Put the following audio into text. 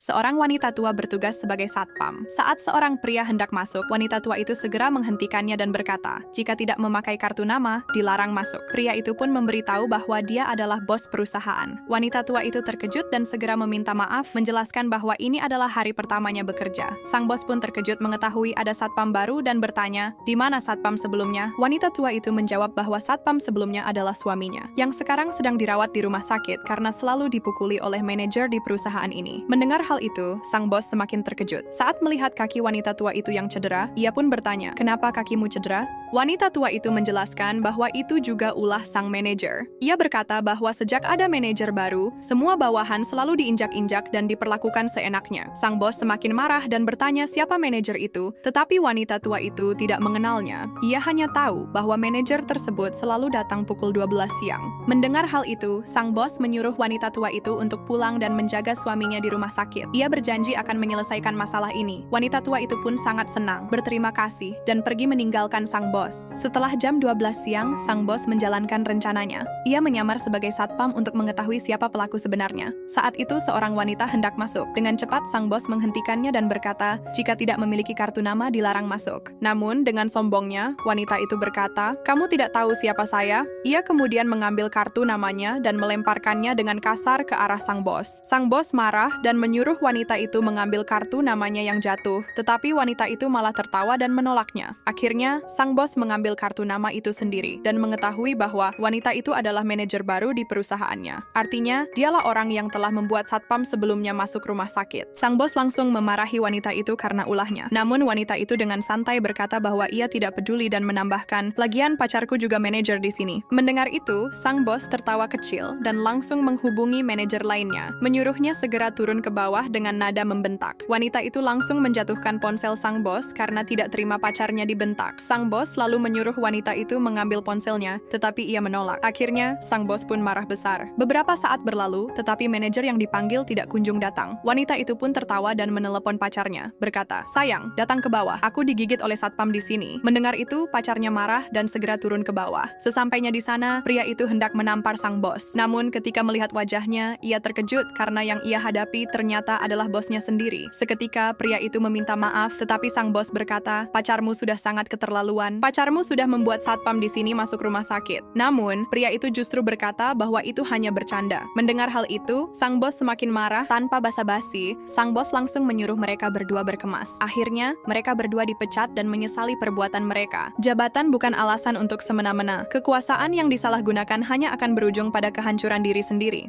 seorang wanita tua bertugas sebagai satpam. Saat seorang pria hendak masuk, wanita tua itu segera menghentikannya dan berkata, jika tidak memakai kartu nama, dilarang masuk. Pria itu pun memberitahu bahwa dia adalah bos perusahaan. Wanita tua itu terkejut dan segera meminta maaf, menjelaskan bahwa ini adalah hari pertamanya bekerja. Sang bos pun terkejut mengetahui ada satpam baru dan bertanya, di mana satpam sebelumnya? Wanita tua itu menjawab bahwa satpam sebelumnya adalah suaminya, yang sekarang sedang dirawat di rumah sakit karena selalu dipukuli oleh manajer di perusahaan ini. Mendengar hal itu, sang bos semakin terkejut. Saat melihat kaki wanita tua itu yang cedera, ia pun bertanya, kenapa kakimu cedera? Wanita tua itu menjelaskan bahwa itu juga ulah sang manajer. Ia berkata bahwa sejak ada manajer baru, semua bawahan selalu diinjak-injak dan diperlakukan seenaknya. Sang bos semakin marah dan bertanya siapa manajer itu, tetapi wanita tua itu tidak mengenalnya. Ia hanya tahu bahwa manajer tersebut selalu datang pukul 12 siang. Mendengar hal itu, sang bos menyuruh wanita tua itu untuk pulang dan menjaga suaminya di rumah sakit. Ia berjanji akan menyelesaikan masalah ini. Wanita tua itu pun sangat senang, berterima kasih, dan pergi meninggalkan sang bos. Setelah jam 12 siang, sang bos menjalankan rencananya. Ia menyamar sebagai satpam untuk mengetahui siapa pelaku sebenarnya. Saat itu seorang wanita hendak masuk. Dengan cepat sang bos menghentikannya dan berkata, jika tidak memiliki kartu nama dilarang masuk. Namun dengan sombongnya, wanita itu berkata, kamu tidak tahu siapa saya? Ia kemudian mengambil kartu namanya dan melemparkannya dengan kasar ke arah sang bos. Sang bos marah dan menyuruh wanita itu mengambil kartu namanya yang jatuh, tetapi wanita itu malah tertawa dan menolaknya. Akhirnya, sang bos mengambil kartu nama itu sendiri dan mengetahui bahwa wanita itu adalah manajer baru di perusahaannya. Artinya, dialah orang yang telah membuat satpam sebelumnya masuk rumah sakit. Sang bos langsung memarahi wanita itu karena ulahnya. Namun wanita itu dengan santai berkata bahwa ia tidak peduli dan menambahkan, lagian pacarku juga manajer di sini. Mendengar itu, sang bos tertawa kecil dan langsung menghubungi manajer lainnya, menyuruhnya segera turun ke bawah dengan nada membentak. Wanita itu langsung menjatuhkan ponsel sang bos karena tidak terima pacarnya dibentak. Sang bos lalu menyuruh wanita itu mengambil ponselnya, tetapi ia menolak. Akhirnya, sang bos pun marah besar. Beberapa saat berlalu, tetapi manajer yang dipanggil tidak kunjung datang. Wanita itu pun tertawa dan menelepon pacarnya, berkata, sayang, datang ke bawah, aku digigit oleh satpam di sini. Mendengar itu, pacarnya marah dan segera turun ke bawah. Sesampainya di sana, pria itu hendak menampar sang bos. Namun ketika melihat wajahnya, ia terkejut karena yang ia hadapi ternyata adalah bosnya sendiri. Seketika, pria itu meminta maaf, tetapi sang bos berkata, pacarmu sudah sangat keterlaluan. Pacarmu sudah membuat satpam di sini masuk rumah sakit. Namun, pria itu justru berkata bahwa itu hanya bercanda. Mendengar hal itu, sang bos semakin marah. Tanpa basa-basi, sang bos langsung menyuruh mereka berdua berkemas. Akhirnya, mereka berdua dipecat dan menyesali perbuatan mereka. Jabatan bukan alasan untuk semena-mena. Kekuasaan yang disalahgunakan hanya akan berujung pada kehancuran diri sendiri.